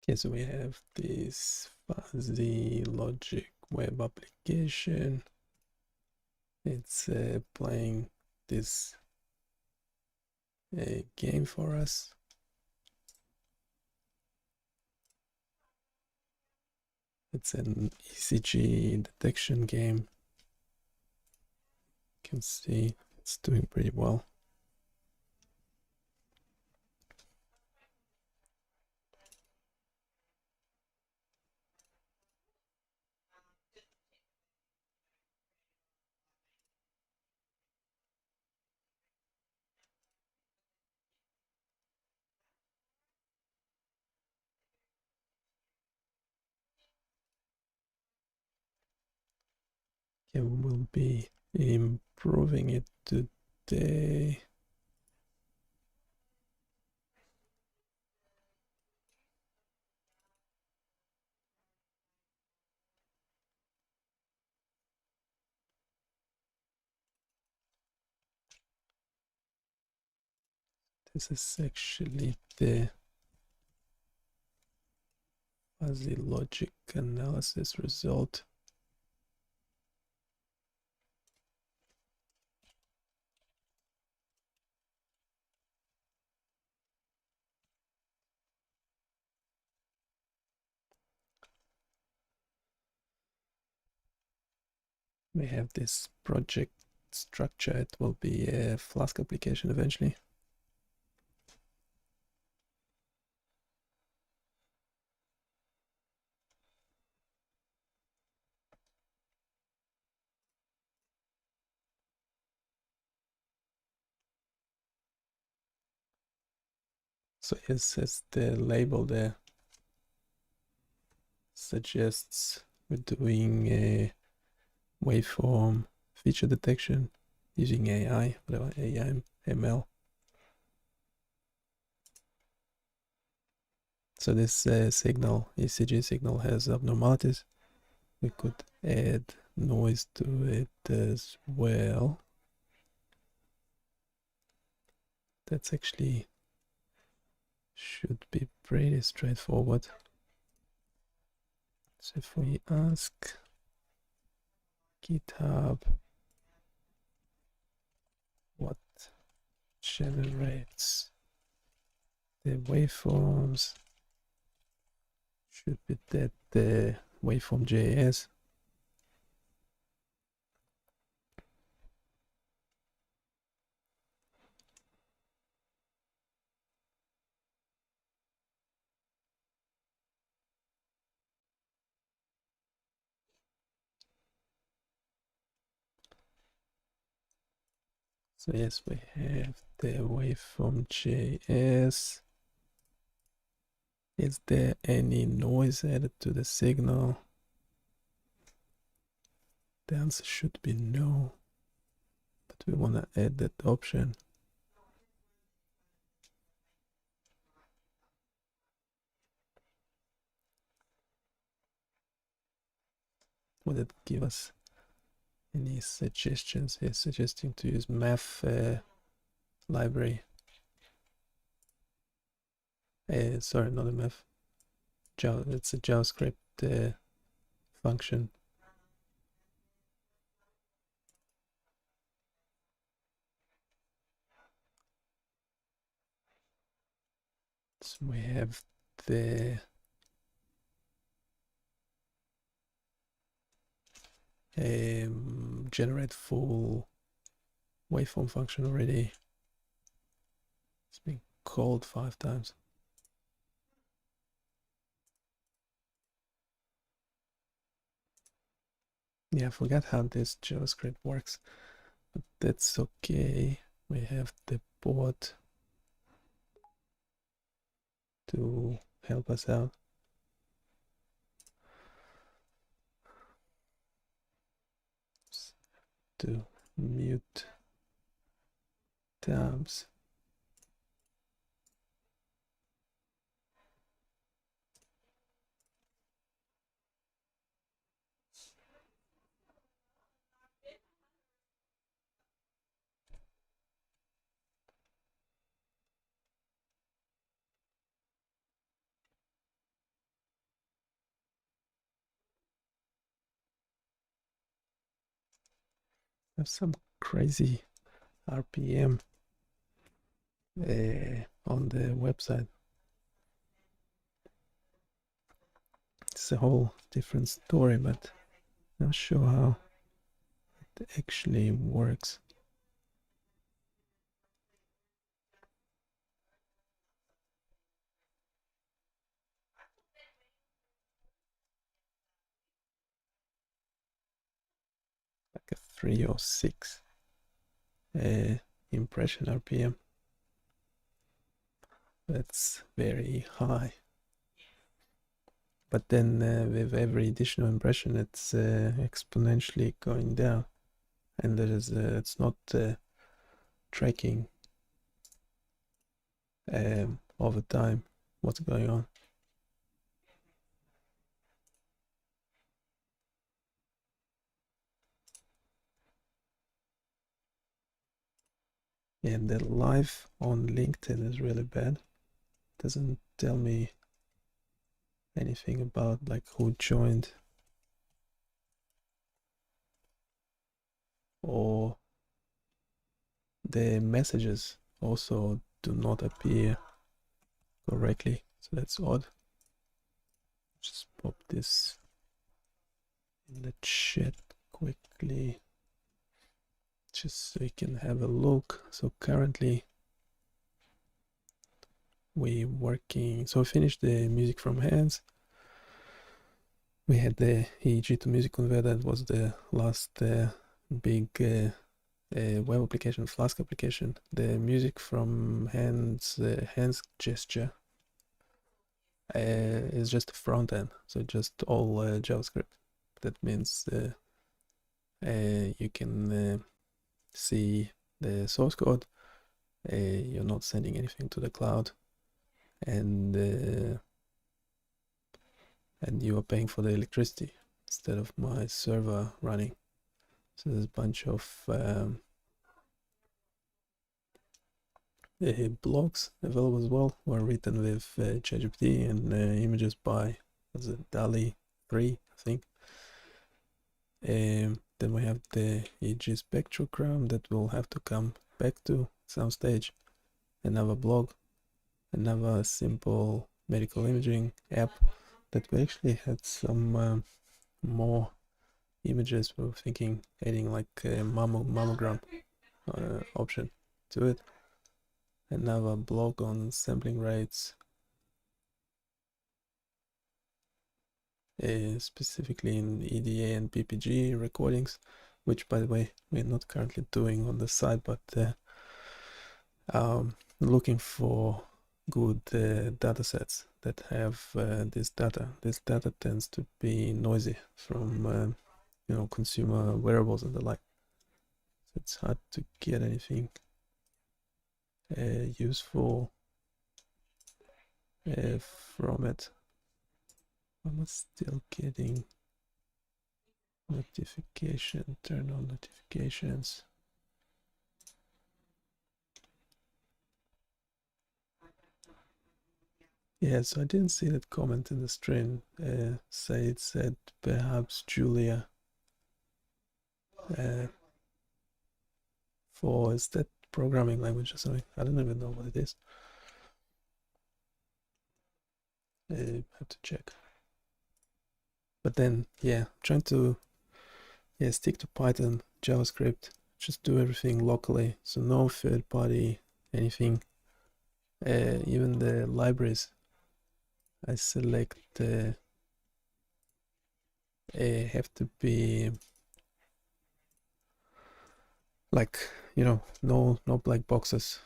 Okay, so we have this fuzzy logic web application. It's playing this game for us. It's an ECG detection game. You can see it's doing pretty well. Okay, we'll be improving it today. This is actually the fuzzy logic analysis result. We have this project structure. It will be a Flask application eventually. So it says the label there suggests we're doing a waveform feature detection using AI, whatever, AI, ML. So this signal, ECG signal, has abnormalities. We could add noise to it as well. That's actually should be pretty straightforward. So if we ask GitHub what generates the waveforms, should be that the waveform JS. So yes, we have the waveform JS. Is there any noise added to the signal? The answer should be no, but we want to add that option. Would it give us any suggestions? Here suggesting to use math library. Sorry, not a math. It's a JavaScript function. So we have the generate full waveform function already. It's been called 5 times. Yeah, I forgot how this JavaScript works, but that's okay. We have the board to help us out. To mute tabs. have some crazy RPM on the website. It's a whole different story, but I'm not sure how it actually works. Like a 306 impression RPM. That's very high. But then with every additional impression, it's exponentially going down, and it's not tracking over time what's going on. And the live on LinkedIn is really bad. Doesn't tell me anything about like who joined or the messages also do not appear correctly, so that's odd. Just pop this in the chat quickly just so you can have a look. So currently we working, so I finished the music from hands. We had the EEG to music converter. That was the last big web application, Flask application. The music from hands gesture is just a front end, so just all JavaScript. That means you can see the source code. You're not sending anything to the cloud, and you are paying for the electricity instead of my server running. So there's a bunch of blogs available as well, were written with ChatGPT, and images by DALI 3, I think. Then we have the EEG spectrogram that we'll have to come back to some stage. Another blog, another simple medical imaging app that we actually had some more images. We were thinking adding like a mammogram option to it. Another blog on sampling rates, specifically in EDA and PPG recordings, which by the way we're not currently doing on the side, but looking for good data sets that have this data. This data tends to be noisy from consumer wearables and the like. So it's hard to get anything useful from it. I'm still getting notification, turn on notifications. Yeah, so I didn't see that comment in the stream. Say it said perhaps Julia for, is that programming language or something? I don't even know what it is. Have to check. But then, yeah, trying to stick to Python, JavaScript, just do everything locally, so no third party anything. Even the libraries, I select have to be like no black boxes,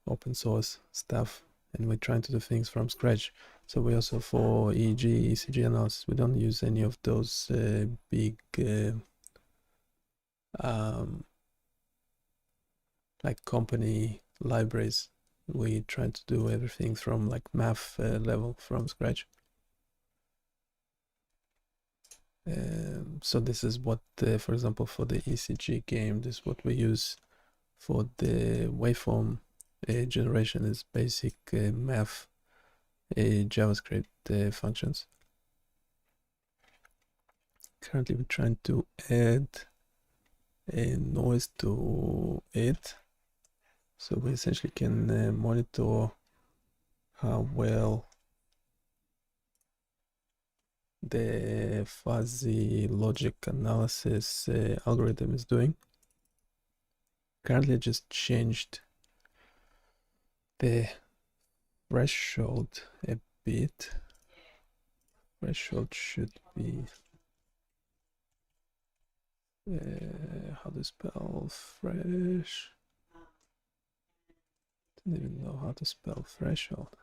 open source stuff, and we're trying to do things from scratch. So we also, for EEG, ECG analysis, we don't use any of those big like company libraries. We try to do everything from like math level from scratch. So this is what, for example, for the ECG game, this is what we use for the waveform generation, is basic math JavaScript functions. Currently we're trying to add a noise to it, so we essentially can monitor how well the fuzzy logic analysis algorithm is doing. Currently I just changed the threshold a bit. Threshold should be how to spell fresh. Don't even know how to spell threshold.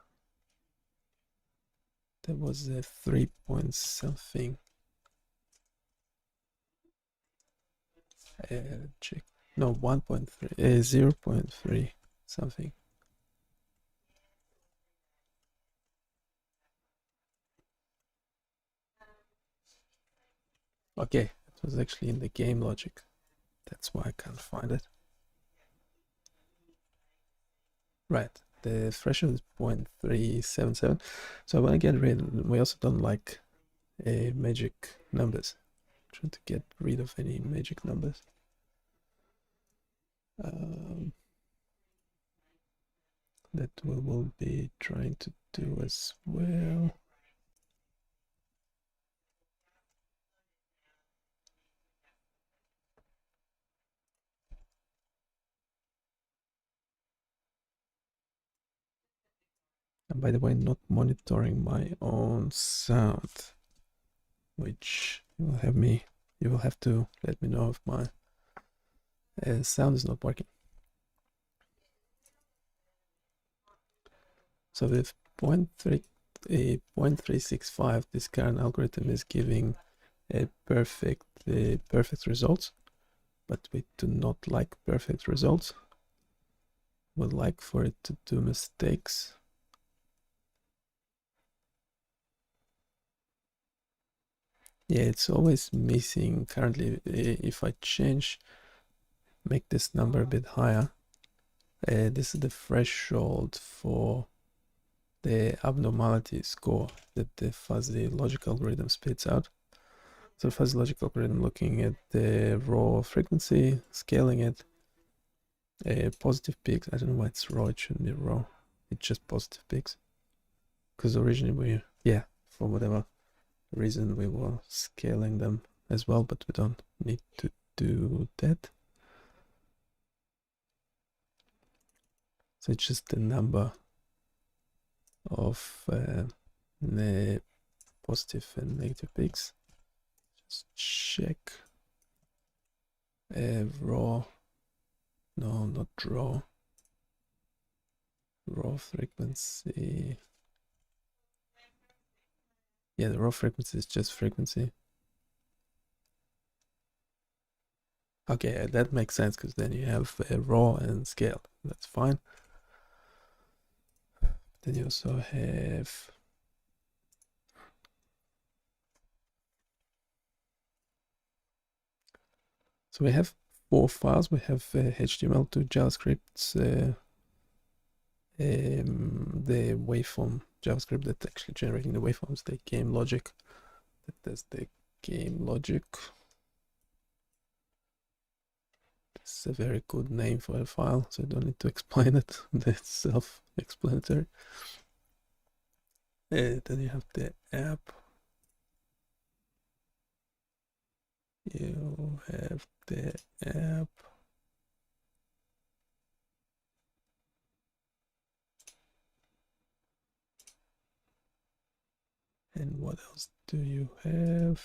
That was a 3 point something. Check. No, 1.3, 0.3 something. Okay, it was actually in the game logic. That's why I can't find it. Right, the threshold is 0.377. So I want to get rid. We also don't like magic numbers. I'm trying to get rid of any magic numbers. That we will be trying to do as well. And by the way, not monitoring my own sound, which you will have to let me know if my sound is not working. So with 0.365, this current algorithm is giving a perfect results, but we do not like perfect results. We'd like for it to do mistakes. Yeah, it's always missing currently. If I make this number a bit higher, this is the threshold for the abnormality score that the fuzzy logic algorithm spits out. So the fuzzy logic algorithm looking at the raw frequency, scaling it, positive peaks. I don't know why it's raw, it shouldn't be raw. It's just positive peaks. Because originally for whatever reason we were scaling them as well, but we don't need to do that. So it's just the number of the positive and negative peaks. Just check raw, no, not raw frequency. Yeah, the raw frequency is just frequency. Okay, that makes sense because then you have raw and scale. That's fine. Then you also have so we have 4 files. We have HTML to JavaScript, the waveform JavaScript that's actually generating the waveforms, the game logic. That's the game logic. It's a very good name for a file, so I don't need to explain it. That's self-explanatory. Then you have the app. You have the app. And what else do you have?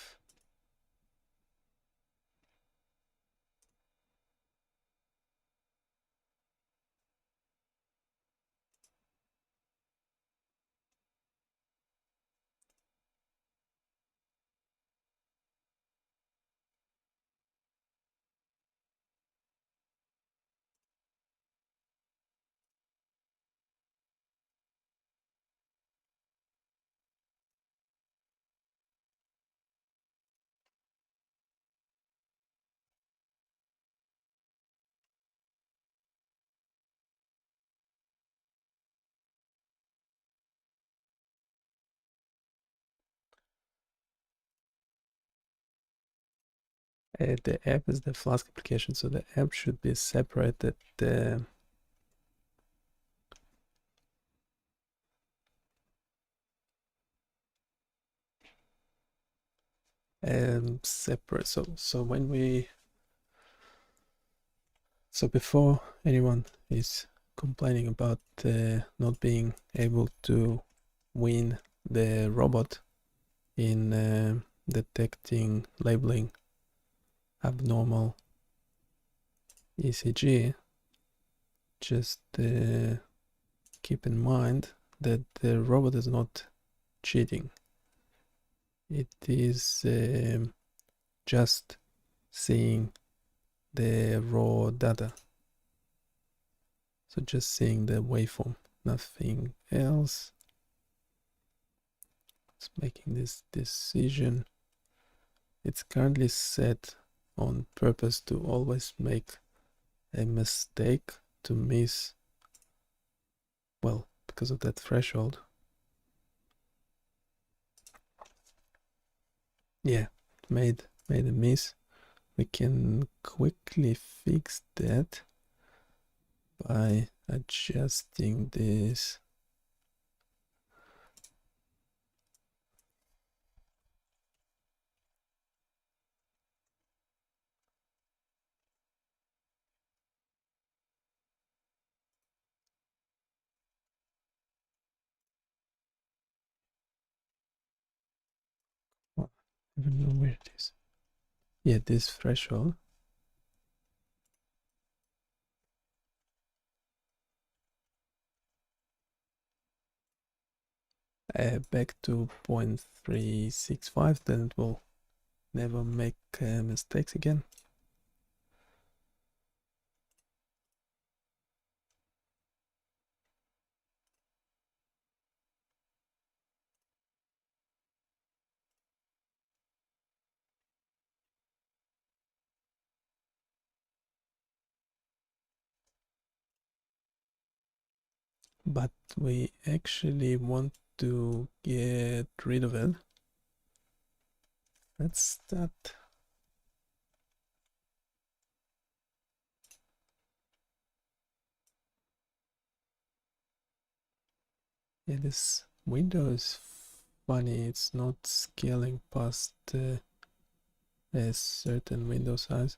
The app is the Flask application, so the app should be separated. Separate. So when before anyone is complaining about not being able to win the robot in detecting, labeling abnormal ECG, just keep in mind that the robot is not cheating. It is just seeing the raw data. So just seeing the waveform, nothing else. It's making this decision. It's currently set on purpose to always make a mistake, to miss, well, because of that threshold. Yeah, made a miss. We can quickly fix that by adjusting this. Well, I don't know where it is. Yeah, this threshold. Back to 0.365, then it will never make mistakes again. But we actually want to get rid of it. Let's start. Yeah, this window is funny. It's not scaling past a certain window size,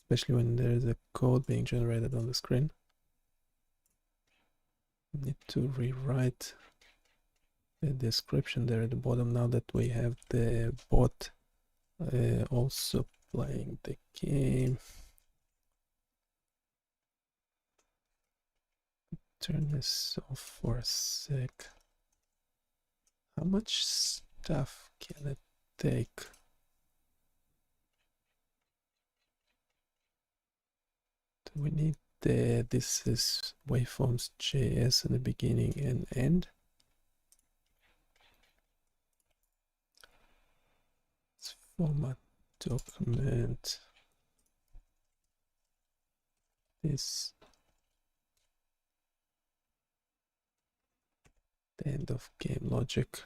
especially when there is a code being generated on the screen. Need to rewrite the description there at the bottom now that we have the bot also playing the game. Turn this off for a sec. How much stuff can it take? Do we need this is waveforms JS in the beginning and end. Let's format document. This the end of game logic.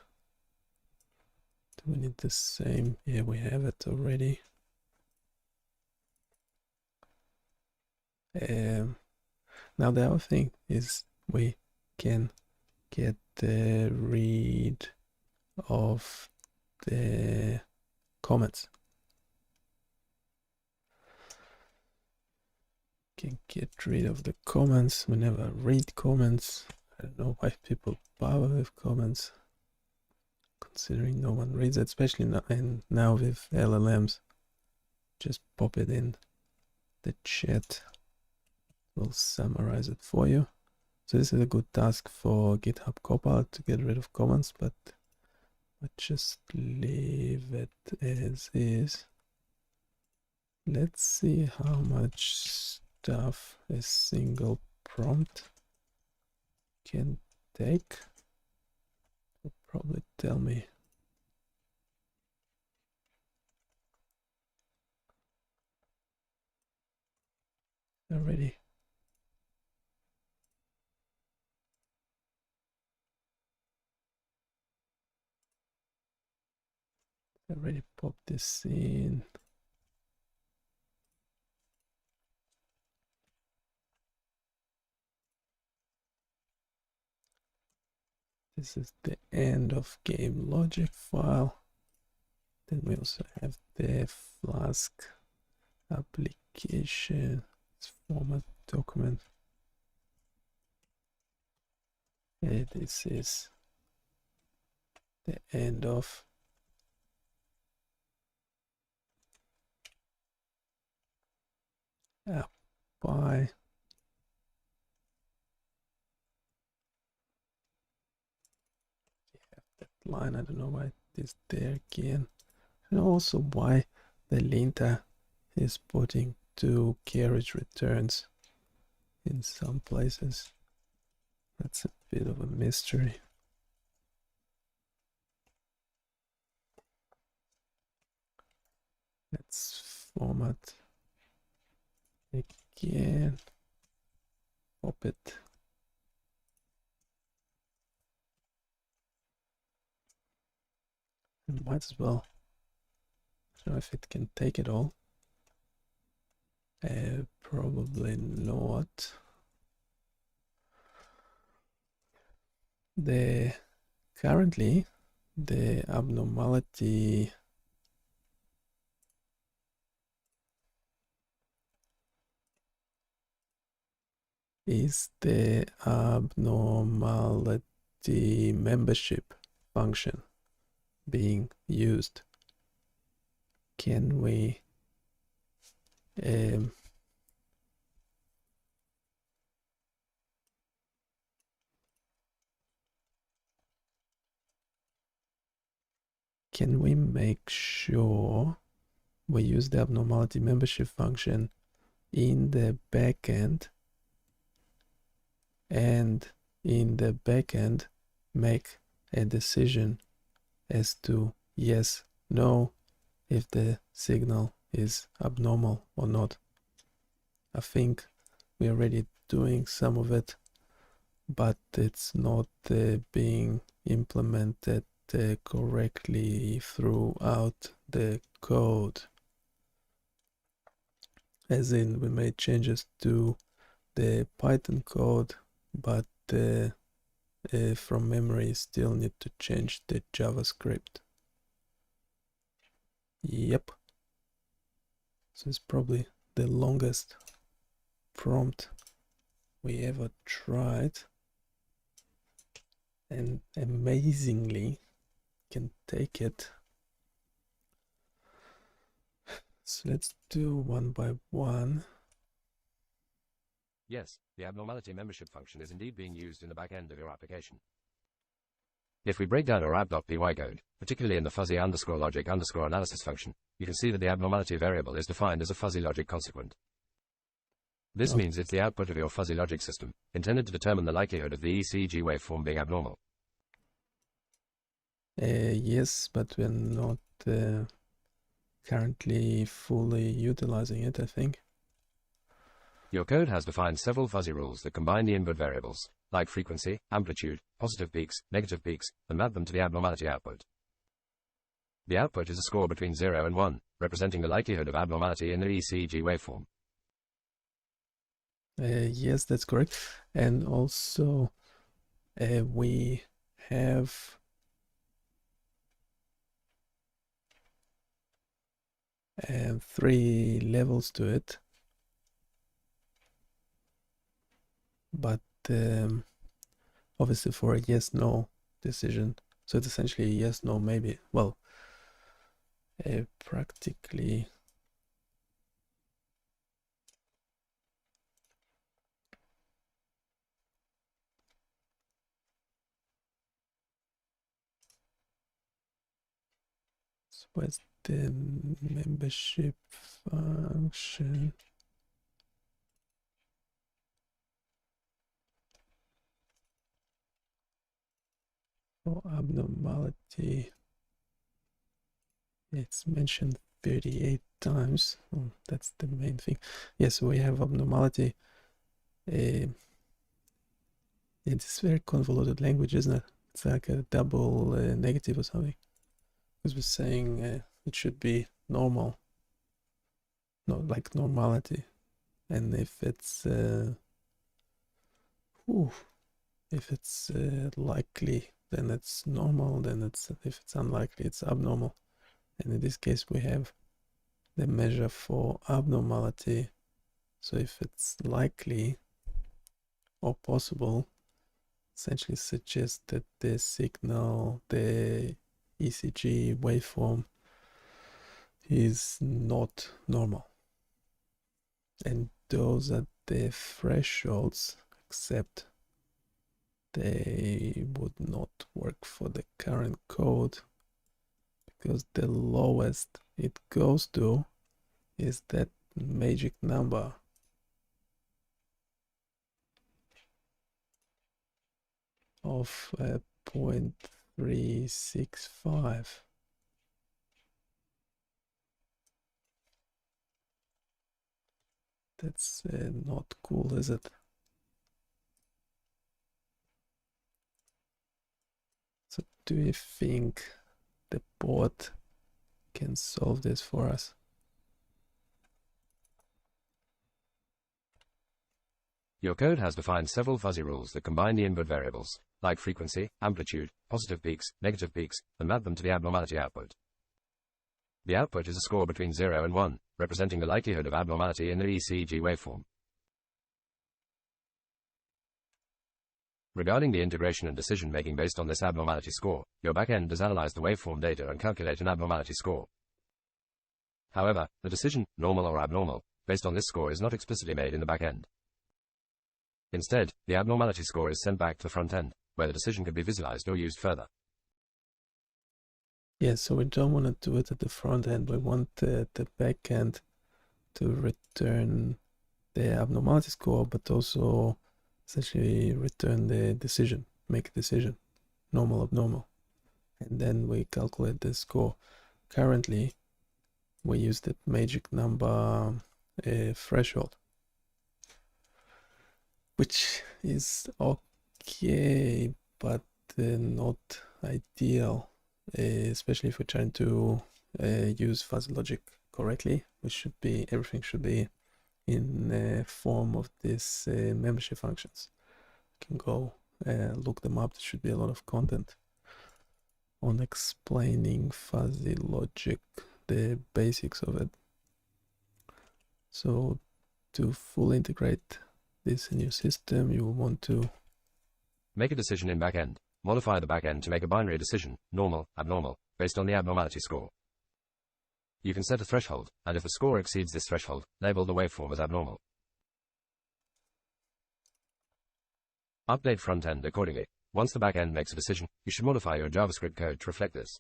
Do we need the same? Yeah, we have it already. Now the other thing is we can get rid of the comments. Can get rid of the comments. We never read comments. I don't know why people bother with comments, considering no one reads it, especially now, and now with LLMs. Just pop it in the chat. We'll summarize it for you. So this is a good task for GitHub Copilot to get rid of comments, but just leave it as is. Let's see how much stuff a single prompt can take. It'll probably tell me. Already. Already popped this in. This is the end of game logic file. Then we also have the Flask application format document. And this is the end of apply. That line, I don't know why it is there again. And also why the linter is putting 2 carriage returns in some places. That's a bit of a mystery. Let's format again. Pop it. And might as well. I don't know if it can take it all. Probably not. Currently the abnormality is the abnormality membership function being used. Can we make sure we use the abnormality membership function in the backend, and in the backend make a decision as to yes, no, if the signal is abnormal or not? I think we're already doing some of it, but it's not being implemented correctly throughout the code. As in, we made changes to the Python code, but from memory still need to change the JavaScript. Yep. So it's probably the longest prompt we ever tried, and amazingly can take it. So let's do one by one. Yes, the abnormality membership function is indeed being used in the back end of your application. If we break down our app.py code, particularly in the fuzzy underscore logic underscore analysis function, you can see that the abnormality variable is defined as a fuzzy logic consequent. This means it's the output of your fuzzy logic system, intended to determine the likelihood of the ECG waveform being abnormal. Yes, but we're not currently fully utilizing it, I think. Your code has defined several fuzzy rules that combine the input variables, like frequency, amplitude, positive peaks, negative peaks, and map them to the abnormality output. The output is a score between 0 and 1, representing the likelihood of abnormality in the ECG waveform. Yes, that's correct. And also we have and 3 levels to it, but obviously for a yes no decision, so it's essentially a yes no maybe. Well, practically so where's the membership function? For abnormality, it's mentioned 38 times. Oh, that's the main thing. Yes, we have abnormality. It's very convoluted language, isn't it? It's like a double negative or something, because we're saying it should be normal, not like normality. And if it's likely then it's normal, then if it's unlikely, it's abnormal. And in this case, we have the measure for abnormality. So if it's likely or possible, essentially suggests that the signal, the ECG waveform, is not normal. And those are the thresholds, except they would not work for the current code, because the lowest it goes to is that magic number of 0.365. That's not cool, is it? So do you think the board can solve this for us? Your code has defined several fuzzy rules that combine the input variables, like frequency, amplitude, positive peaks, negative peaks, and map them to the abnormality output. The output is a score between 0 and 1, representing the likelihood of abnormality in the ECG waveform. Regarding the integration and decision-making based on this abnormality score, your backend does analyze the waveform data and calculate an abnormality score. However, the decision, normal or abnormal, based on this score is not explicitly made in the backend. Instead, the abnormality score is sent back to the front end, where the decision can be visualized or used further. Yeah, so we don't want to do it at the front end. We want the back end to return the abnormality score, but also essentially return the decision, make a decision, normal, abnormal. And then we calculate the score. Currently, we use that magic number threshold, which is okay, but not ideal, especially if we're trying to use fuzzy logic correctly. Everything should be in the form of these membership functions. You can go look them up. There should be a lot of content on explaining fuzzy logic, the basics of it. So to fully integrate this in your system, you will want to make a decision in backend. Modify the backend to make a binary decision, normal, abnormal, based on the abnormality score. You can set a threshold, and if the score exceeds this threshold, label the waveform as abnormal. Update frontend accordingly. Once the backend makes a decision, you should modify your JavaScript code to reflect this.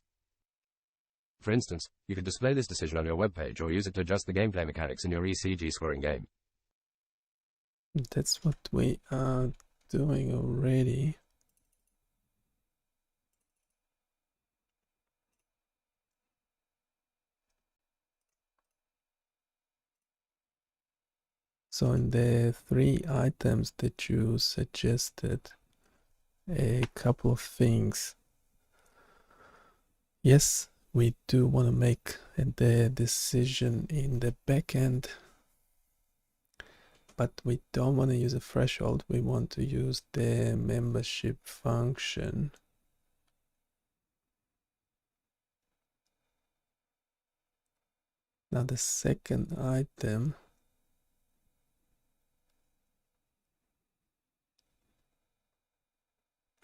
For instance, you could display this decision on your web page or use it to adjust the gameplay mechanics in your ECG scoring game. That's what we are doing already. So in the 3 items that you suggested, a couple of things. Yes, we do want to make the decision in the backend, but we don't want to use a threshold. We want to use the membership function. Now the second item,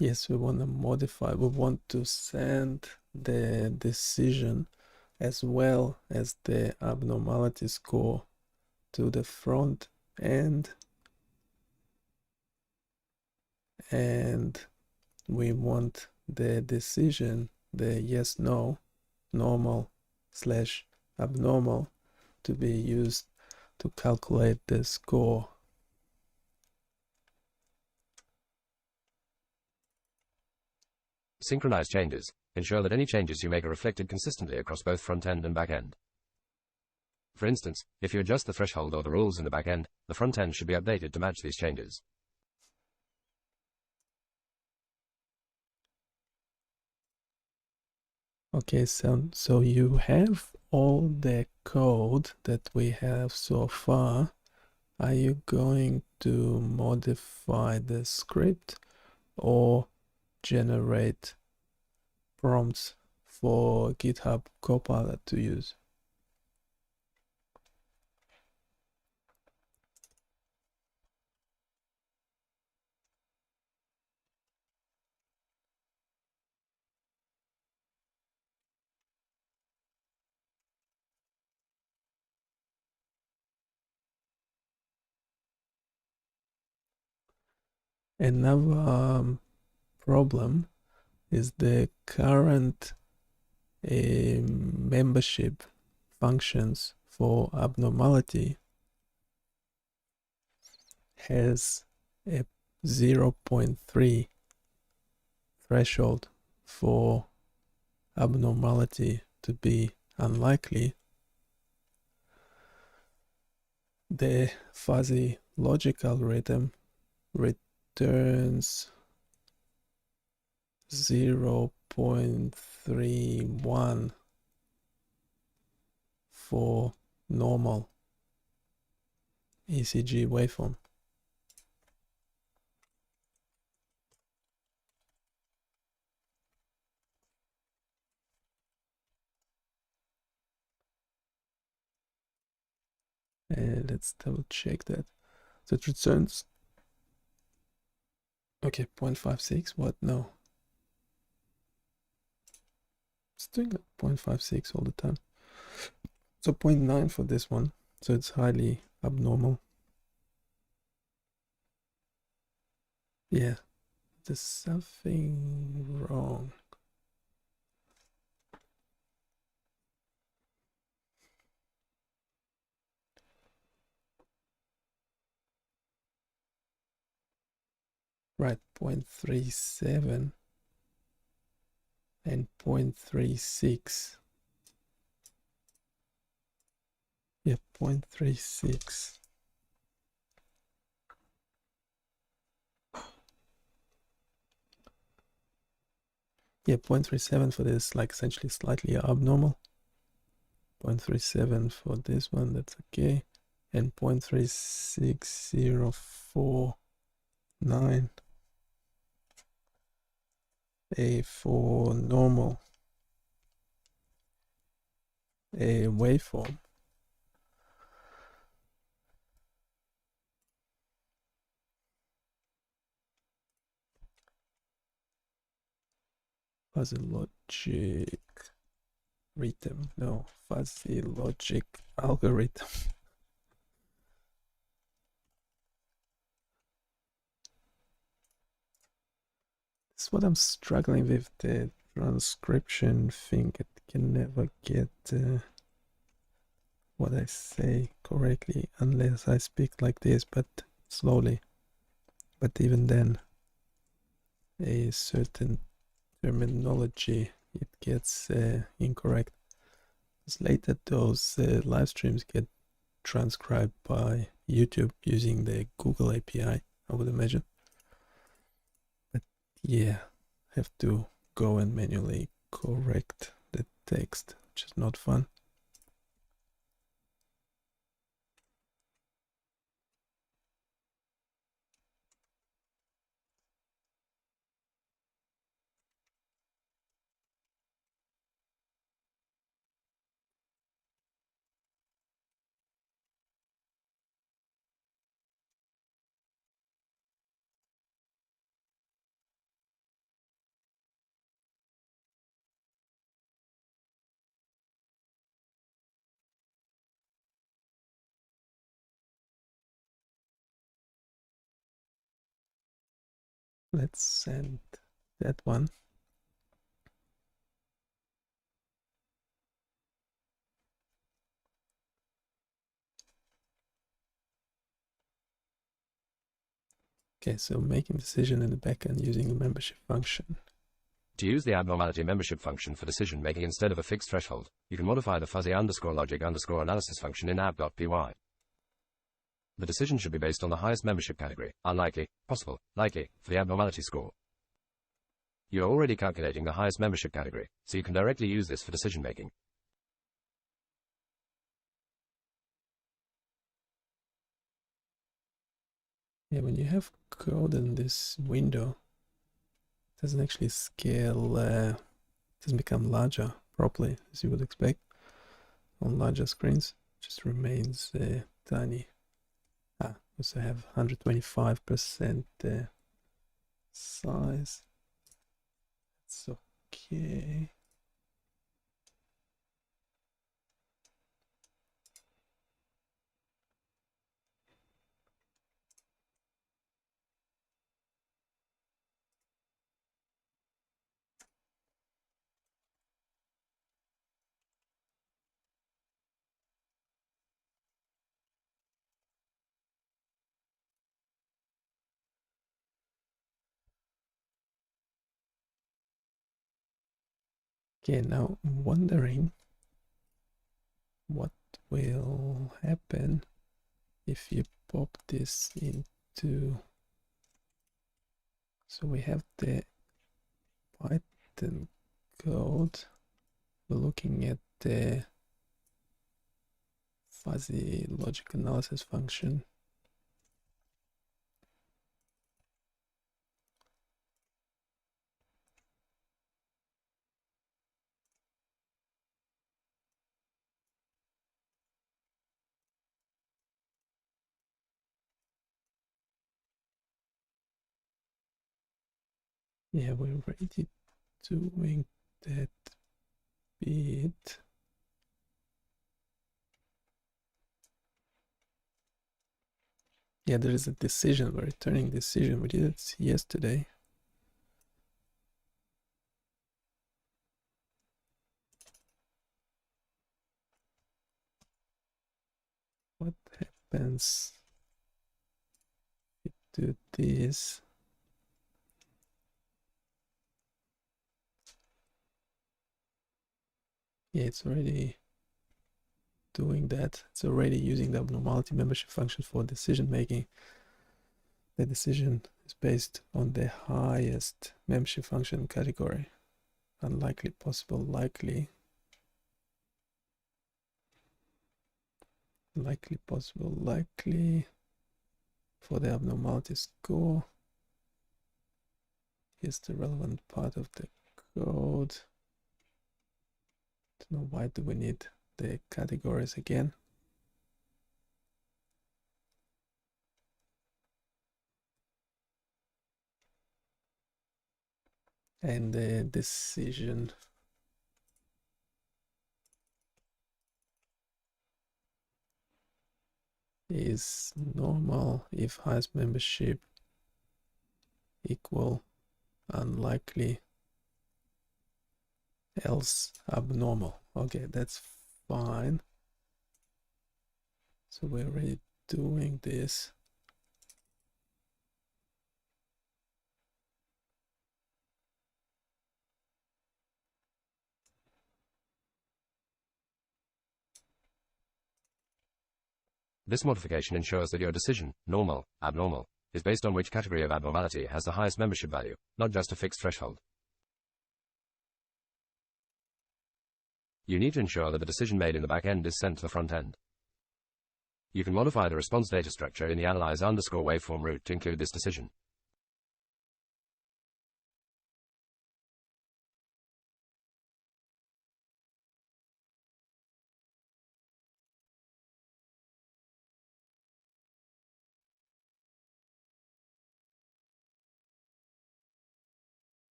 yes, we want to modify. We want to send the decision as well as the abnormality score to the front end, and we want the decision, the yes no, normal / abnormal, to be used to calculate the score. Synchronize changes. Ensure that any changes you make are reflected consistently across both front-end and back-end. For instance, if you adjust the threshold or the rules in the back-end, the front-end should be updated to match these changes. Okay, so you have all the code that we have so far. Are you going to modify the script, or generate prompts for GitHub Copilot to use. Another problem is the current membership functions for abnormality has a 0.3 threshold for abnormality to be unlikely. The fuzzy logic algorithm returns 0.31 for normal ECG waveform. And let's double check that. So it returns, okay, 0.56, what? No. It's doing 0.56 all the time. So 0.9 for this one. So it's highly abnormal. Yeah, there's something wrong. Right, 0.37 and 0.36. Yeah, 0.36. Yeah, 0.37 for this, like essentially slightly abnormal. 0.37 for this one, that's okay. And 0.36049 a for normal a waveform. Fuzzy logic rhythm, no, fuzzy logic algorithm. That's what I'm struggling with, the transcription thing. It can never get what I say correctly unless I speak like this, but slowly. But even then, a certain terminology, it gets incorrect. Because later those live streams get transcribed by YouTube using the Google API, I would imagine. But yeah, have to go and manually correct the text, which is not fun. Let's send that one. Okay, so making decision in the backend using a membership function. To use the abnormality membership function for decision making instead of a fixed threshold, you can modify the fuzzy logic analysis function in app.py. The decision should be based on the highest membership category, unlikely, possible, likely, for the abnormality score. You are already calculating the highest membership category, so you can directly use this for decision making. Yeah, when you have code in this window, doesn't actually scale, doesn't become larger properly as you would expect on larger screens. Just remains tiny. Also have 125% size. It's okay. Okay, now I'm wondering what will happen if you pop this into, so we have the Python code. We're looking at the fuzzy logic analysis function. Yeah, we're already doing that bit. Yeah, there is a decision, we're returning decision. We did it yesterday. What happens if we do this? Yeah, it's already doing that. It's already using the abnormality membership function for decision making. The decision is based on the highest membership function category. Unlikely, possible, likely. Likely, possible, likely. For the abnormality score, here's the relevant part of the code. Don't know why do we need the categories again. And the decision is normal if highest membership equal unlikely, else abnormal. Okay, that's fine. So we're already doing this. This modification ensures that your decision, normal, abnormal, is based on which category of abnormality has the highest membership value, not just a fixed threshold. You need to ensure that the decision made in the back end is sent to the front end. You can modify the response data structure in the analyze underscore waveform route to include this decision.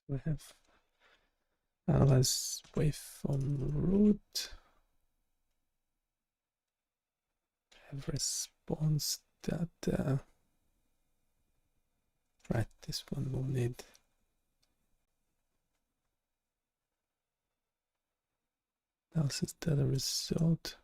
We have analyze waveform root, have response data. Right, this one will need analysis data result.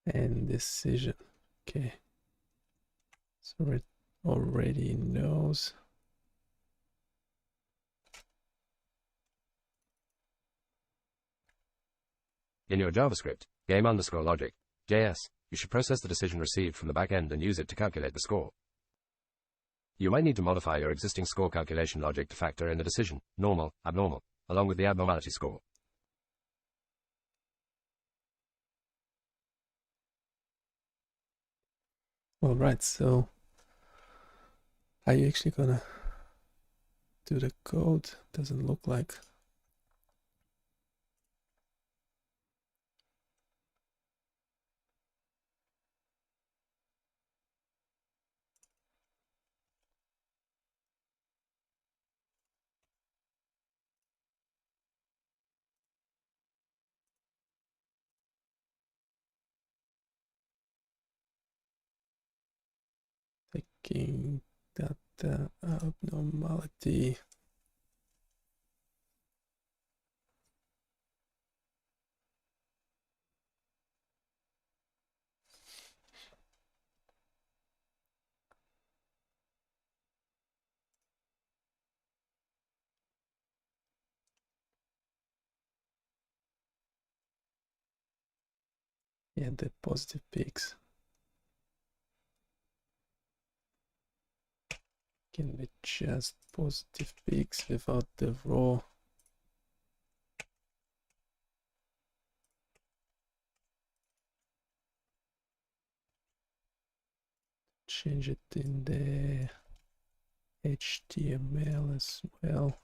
and decision. Okay, so it already knows. In your JavaScript, game_logic.js, you should process the decision received from the backend and use it to calculate the score. You might need to modify your existing score calculation logic to factor in the decision, normal, abnormal, along with the abnormality score. All right, so are you actually gonna do the code? Doesn't look like. Taking data abnormality. Yeah, the positive peaks can be just positive peaks without the raw. Change it in the HTML as well.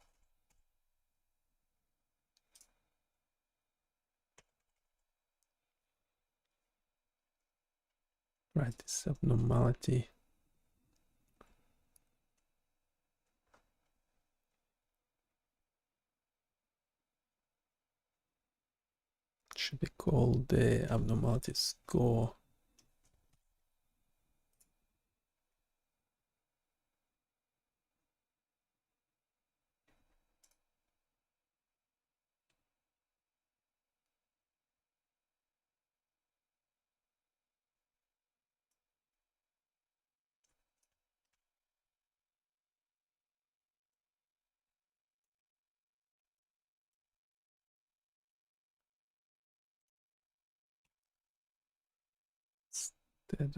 Right, this abnormality. Should be called the abnormality score. Instead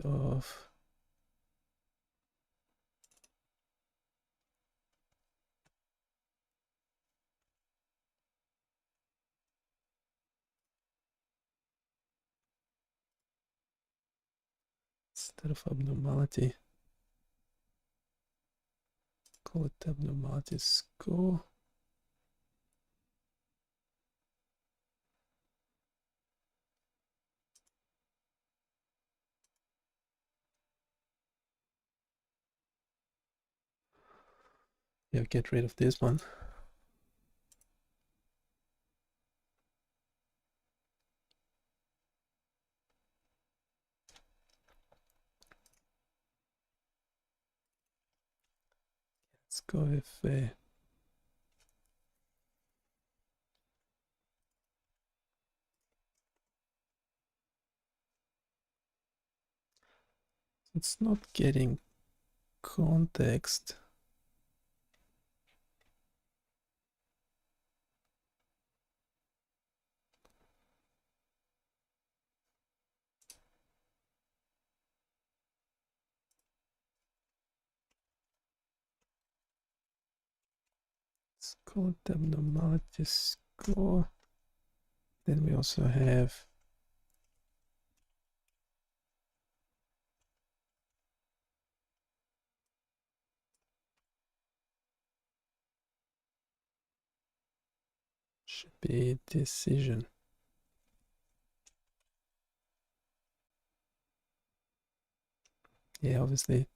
of abnormality, call it abnormality score. Yeah, get rid of this one. Let's go with it's not getting context. Let's call it abnormality score. Then we also have should be decision. Yeah, obviously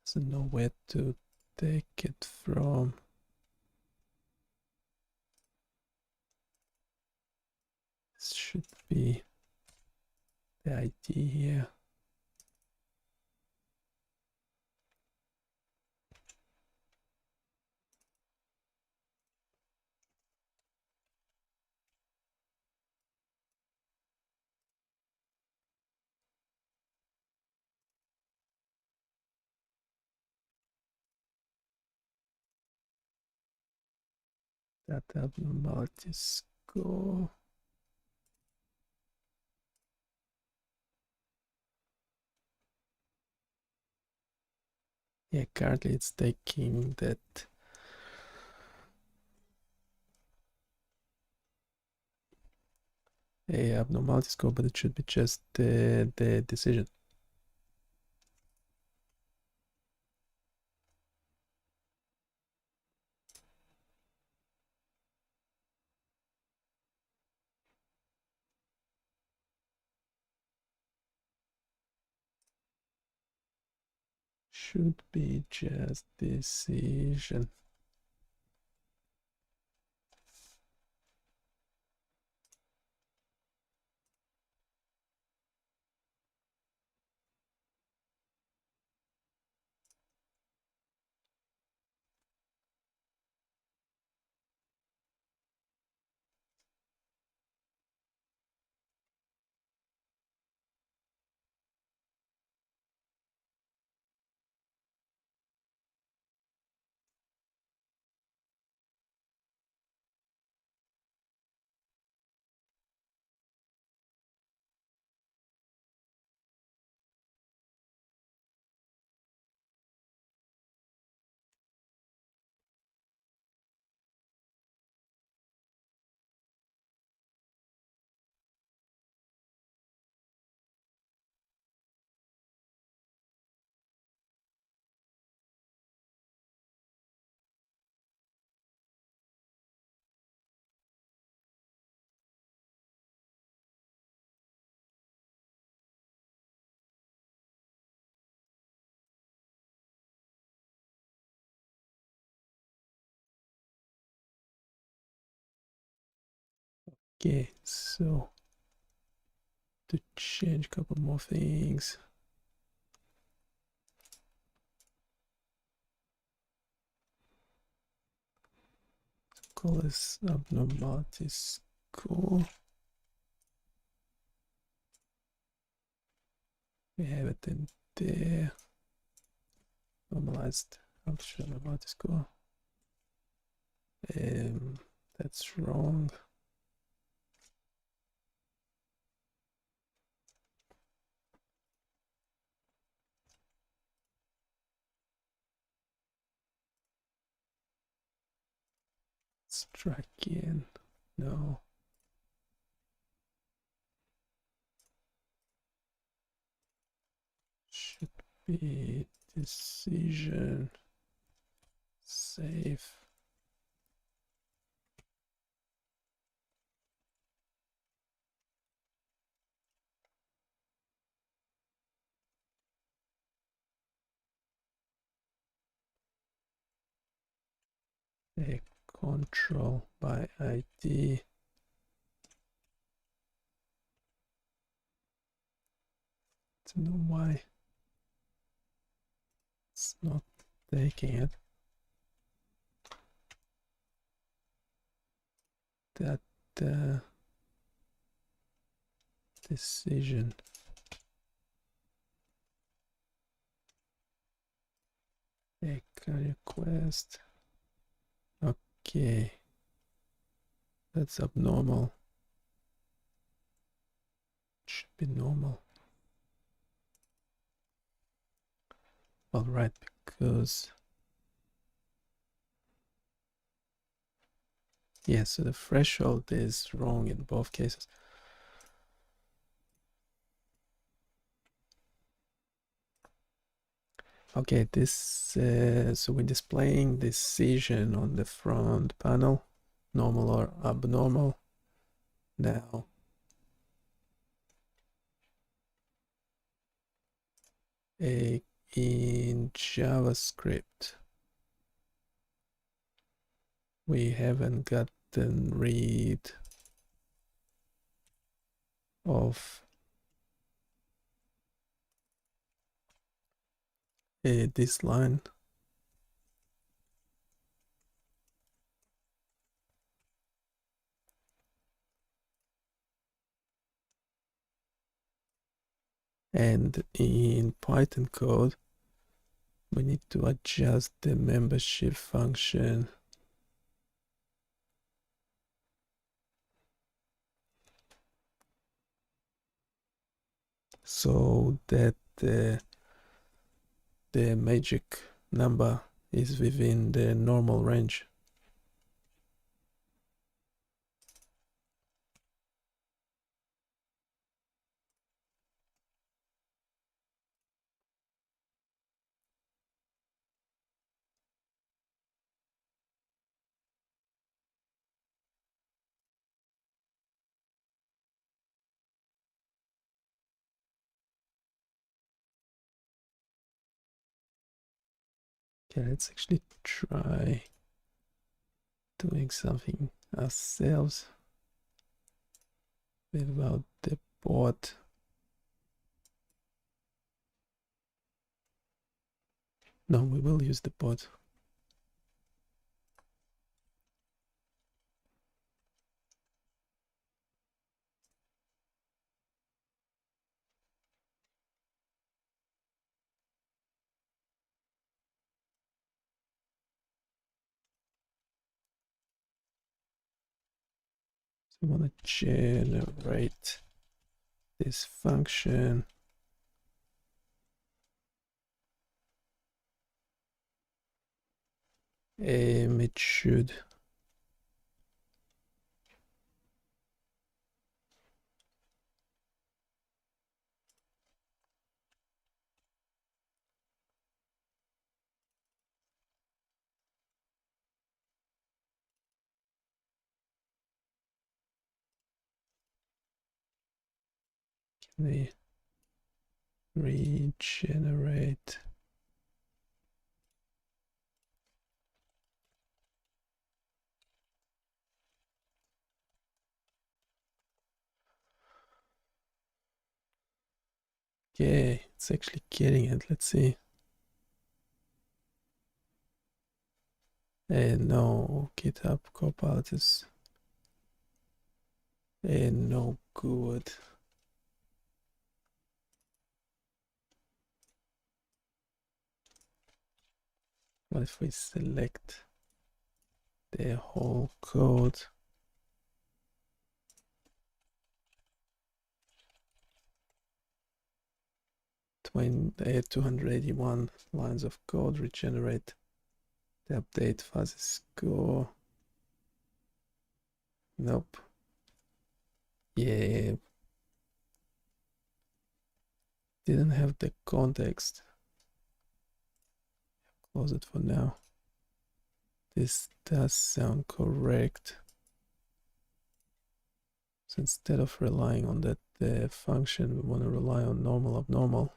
doesn't know where to take it from. This should be the ID here. that abnormality score. Yeah, currently it's taking that a abnormality score, but it should be just the decision. Should be just decision. Okay, so to change a couple more things. Call this abnormality score. We have it in there. Normalized abnormality score. That's wrong. Let's try again. No. Should be decision. Save. A control by ID. Don't know why it's not taking it. That decision. A request. Okay, that's abnormal. It should be normal. All right, because yeah, so the threshold is wrong in both cases. Okay, this so we're displaying decision on the front panel, normal or abnormal. Now in JavaScript we haven't gotten rid of this line. And in Python code, we need to adjust the membership function so that the magic number is within the normal range. Okay, let's actually try doing something ourselves without the bot. No, we will use the bot. So we want to generate this function. It should regenerate. Okay, it's actually getting it. Let's see. No, GitHub Copilot is no good. What if we select the whole code? Between 281 lines of code, regenerate the update fuzzy score. Nope. Yeah. Didn't have the context. Close it for now. This does sound correct. So instead of relying on that function, we want to rely on normal abnormal.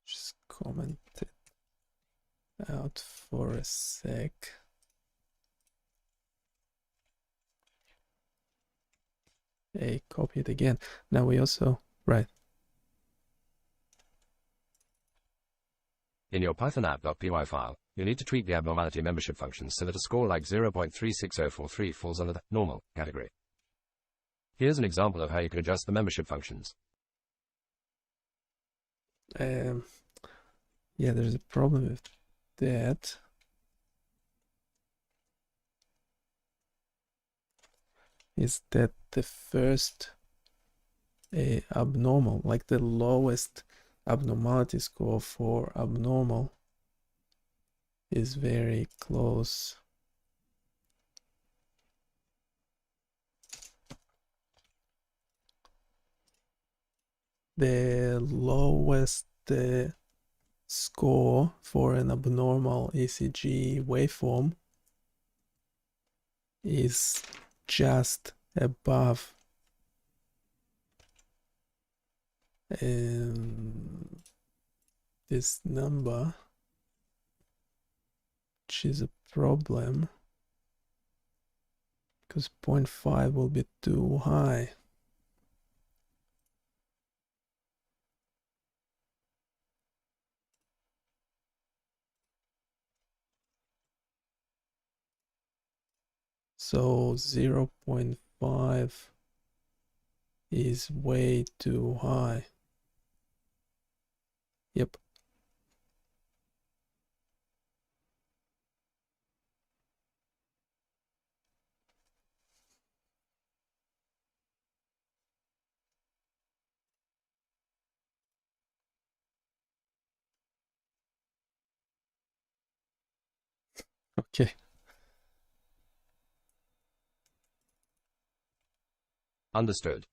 Just comment it out for a sec. Hey, copy it again. Now we also, right. In your Python app.py file, you need to tweak the abnormality membership functions so that a score like 0.36043 falls under the normal category. Here's an example of how you can adjust the membership functions. Yeah, there's a problem with that. Is that the first abnormal, like the lowest abnormality score for abnormal, is very close. The lowest score for an abnormal ECG waveform is just above this number, which is a problem because 0.5 will be too high. So 0.5 is way too high. Yep. Okay. Understood.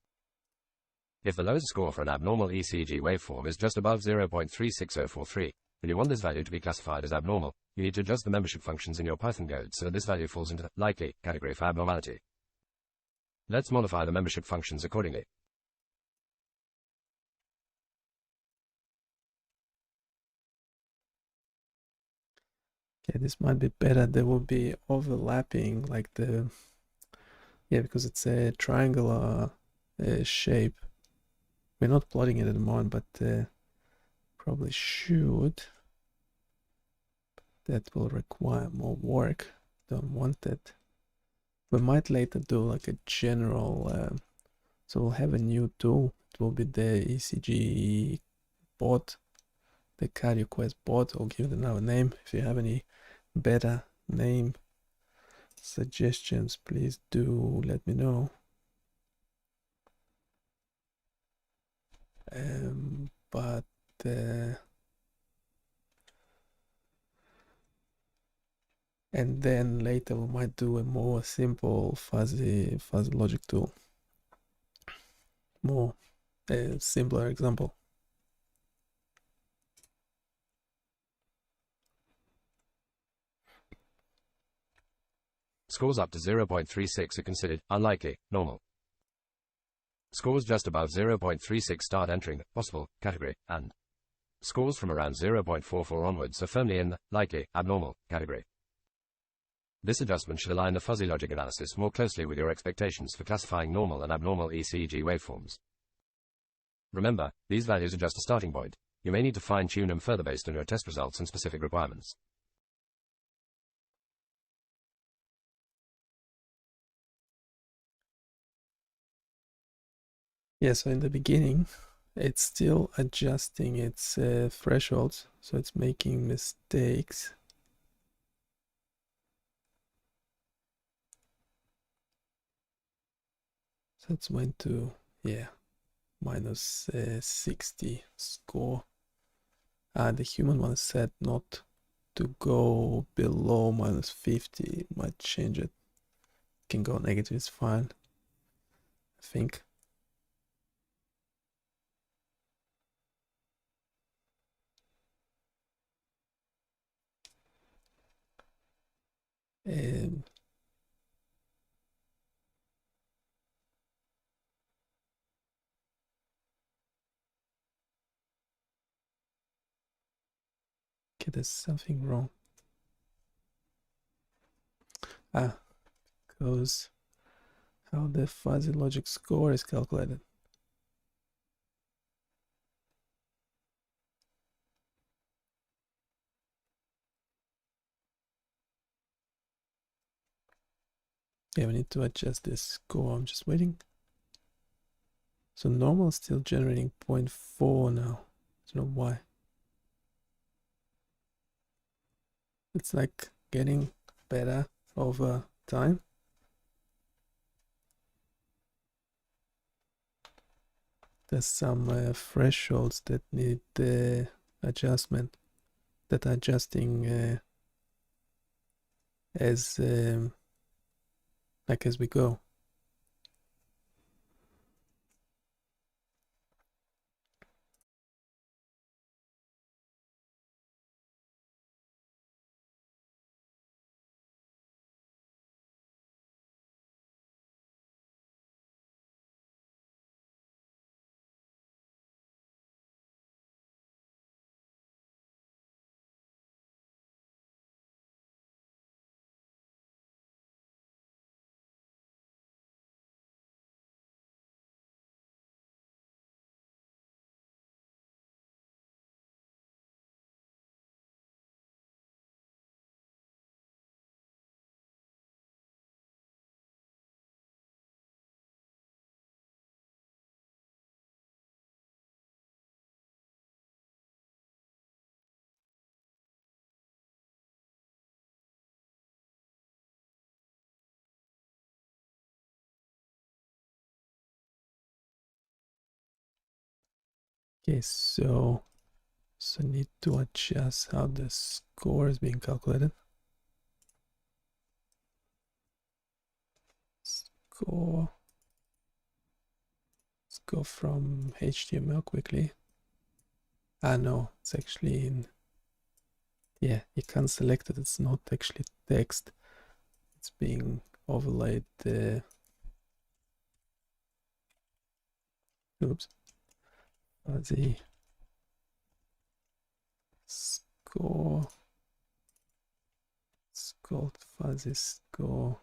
If the lowest score for an abnormal ECG waveform is just above 0.36043, and you want this value to be classified as abnormal, you need to adjust the membership functions in your Python code so that this value falls into the likely category for abnormality. Let's modify the membership functions accordingly. Okay, this might be better. There will be overlapping, like because it's a triangular shape. We're not plotting it at the moment, but probably should. That will require more work. Don't want that. We might later do like a general, so we'll have a new tool. It will be the ECG bot, the CardioQuest bot. I'll give it another name. If you have any better name suggestions, please do let me know. But and then later we might do a more simple fuzzy logic tool. More simpler example. Scores up to 0.36 are considered unlikely, normal. Scores just above 0.36 start entering the possible category, and scores from around 0.44 onwards are firmly in the likely, abnormal category. This adjustment should align the fuzzy logic analysis more closely with your expectations for classifying normal and abnormal ECG waveforms. Remember, these values are just a starting point. You may need to fine-tune them further based on your test results and specific requirements. Yeah, so in the beginning, it's still adjusting its thresholds, so it's making mistakes. So it's went to, yeah, minus 60 score. The human one is set not to go below minus 50. Might change it. Can go negative, it's fine, I think. Okay, there's something wrong. Because how the fuzzy logic score is calculated. Yeah, we need to adjust this score. I'm just waiting. So normal is still generating 0.4 now. I don't know why. It's like getting better over time. There's some thresholds that need adjustment, that are adjusting as like as we go. Okay, so need to adjust how the score is being calculated. score. Let's go from HTML quickly. Ah no, it's actually in, yeah, you can't select it, it's not actually text, it's being overlaid oops, fuzzy score. It's called fuzzy score.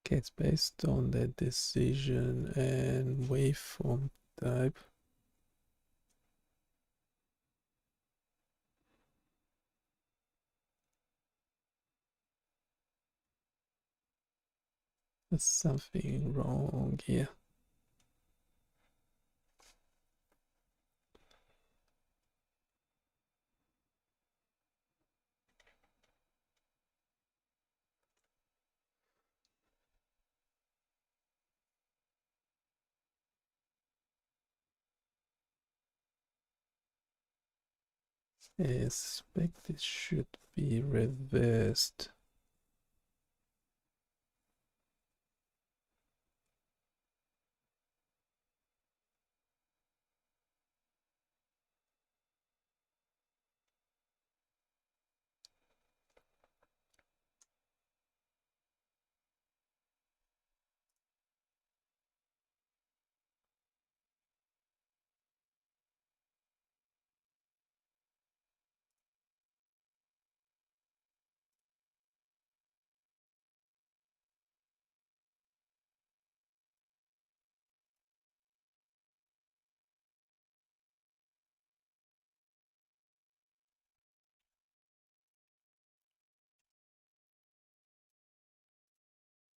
Okay, it's based on the decision and waveform type. There's something wrong here. I expect this should be reversed.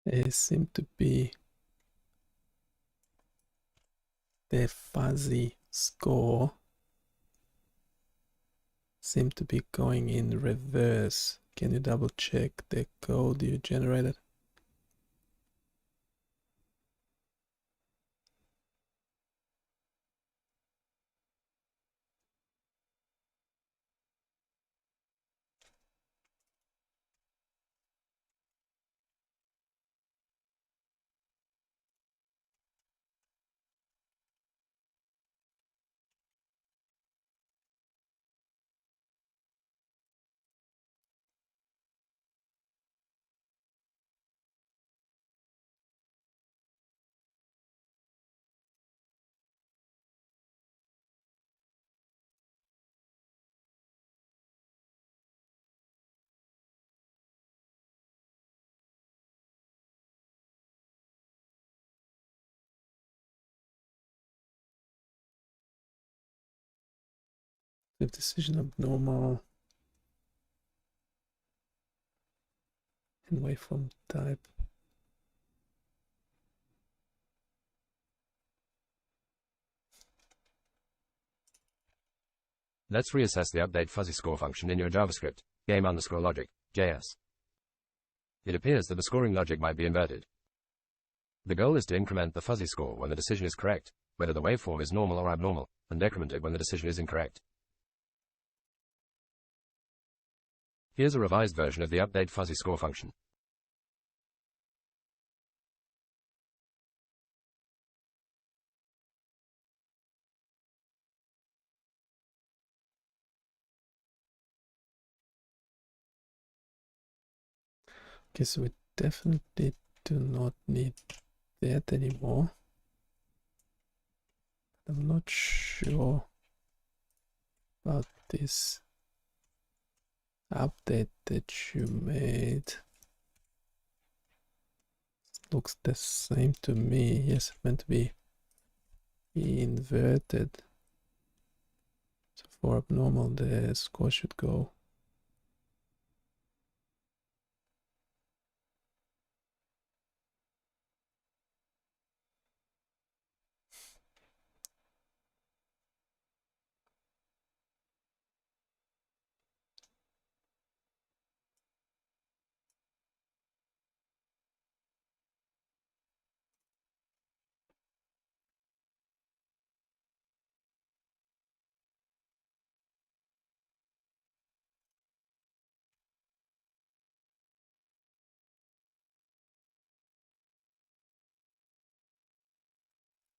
It seemed to be the fuzzy score seemed to be going in reverse. Can you double check the code you generated? The decision abnormal and waveform type. Let's reassess the update fuzzy score function in your JavaScript, game_logic, JS. It appears that the scoring logic might be inverted. The goal is to increment the fuzzy score when the decision is correct, whether the waveform is normal or abnormal, and decrement it when the decision is incorrect. Here's a revised version of the update fuzzy score function. Okay, so we definitely do not need that anymore. I'm not sure about this update that you made. It looks the same to me. Yes, it's meant to be inverted. So for abnormal, the score should go.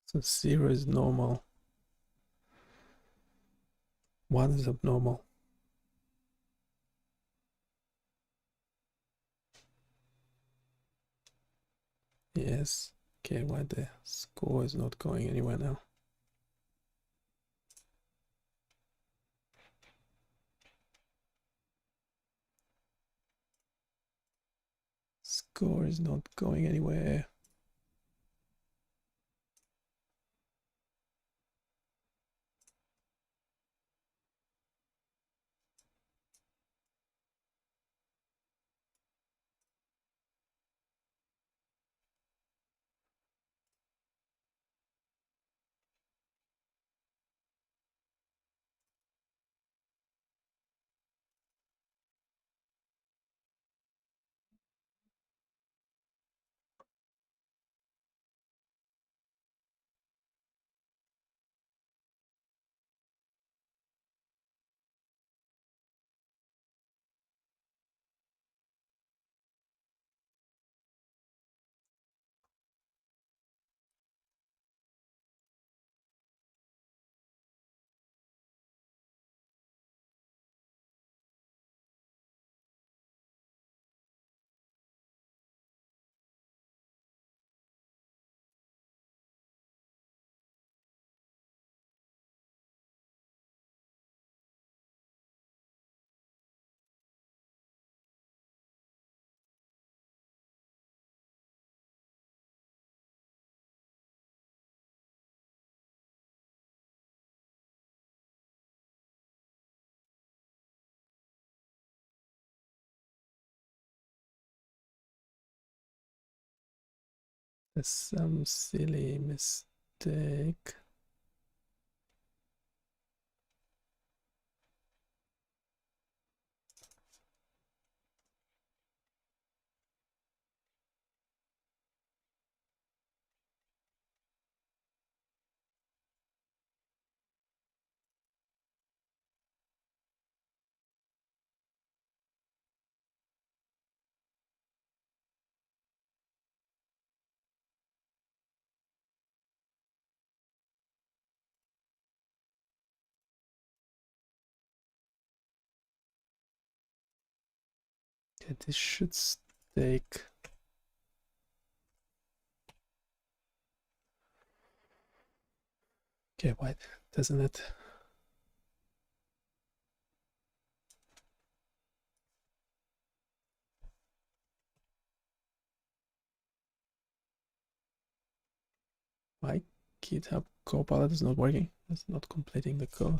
So 0 is normal, 1 is abnormal. Yes. Okay, why the score is not going anywhere now? Score is not going anywhere. There's some silly mistake. Okay, this should stake. Okay, why doesn't it? Why GitHub Copilot is not working? It's not completing the code.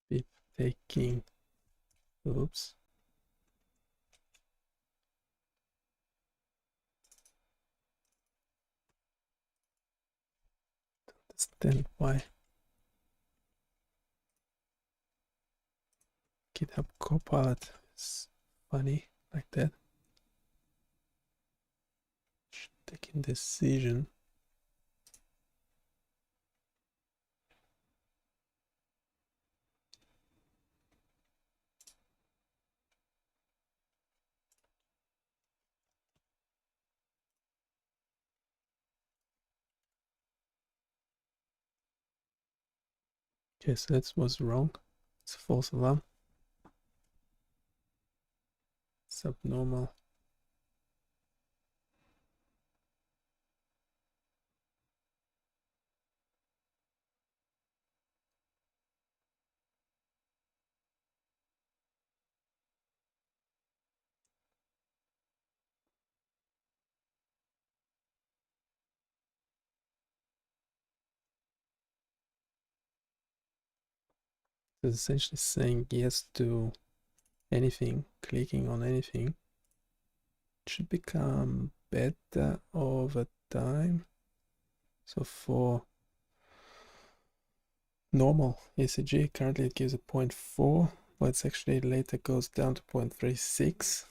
Be taking. Oops. Understand why GitHub Copilot is funny like that. Taking decision. Okay, so that was wrong. It's a false alarm. It's abnormal. So it's essentially saying yes to anything, clicking on anything. It should become better over time. So for normal ECG, currently it gives a 0.4, but it's actually later goes down to 0.36.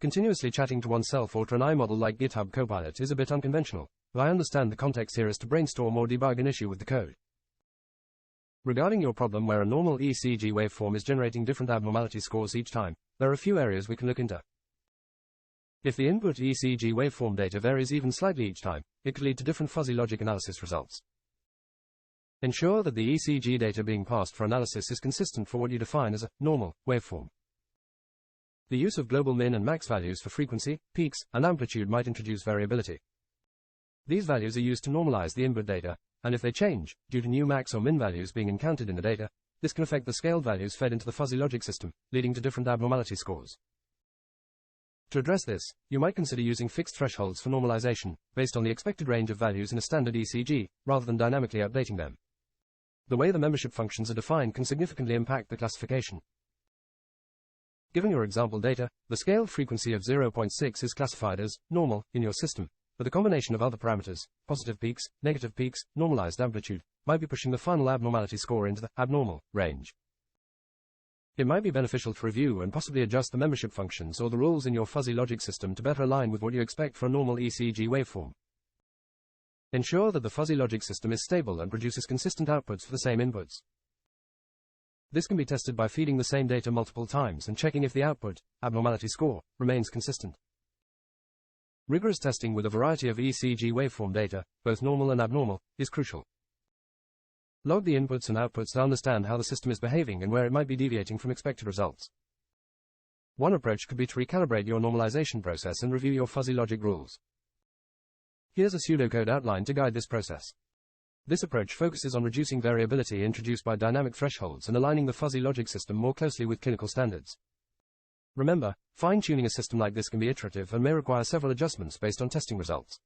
Continuously chatting to oneself or to an iModel like GitHub Copilot is a bit unconventional, but I understand the context here is to brainstorm or debug an issue with the code. Regarding your problem where a normal ECG waveform is generating different abnormality scores each time, there are a few areas we can look into. If the input ECG waveform data varies even slightly each time, it could lead to different fuzzy logic analysis results. Ensure that the ECG data being passed for analysis is consistent for what you define as a normal waveform. The use of global min and max values for frequency, peaks, and amplitude might introduce variability. These values are used to normalize the input data, and if they change, due to new max or min values being encountered in the data, this can affect the scaled values fed into the fuzzy logic system, leading to different abnormality scores. To address this, you might consider using fixed thresholds for normalization, based on the expected range of values in a standard ECG, rather than dynamically updating them. The way the membership functions are defined can significantly impact the classification. Given your example data, the scaled frequency of 0.6 is classified as normal in your system, but the combination of other parameters, positive peaks, negative peaks, normalized amplitude, might be pushing the final abnormality score into the abnormal range. It might be beneficial to review and possibly adjust the membership functions or the rules in your fuzzy logic system to better align with what you expect for a normal ECG waveform. Ensure that the fuzzy logic system is stable and produces consistent outputs for the same inputs. This can be tested by feeding the same data multiple times and checking if the output, abnormality score, remains consistent. Rigorous testing with a variety of ECG waveform data, both normal and abnormal, is crucial. Log the inputs and outputs to understand how the system is behaving and where it might be deviating from expected results. One approach could be to recalibrate your normalization process and review your fuzzy logic rules. Here's a pseudocode outline to guide this process. This approach focuses on reducing variability introduced by dynamic thresholds and aligning the fuzzy logic system more closely with clinical standards. Remember, fine-tuning a system like this can be iterative and may require several adjustments based on testing results.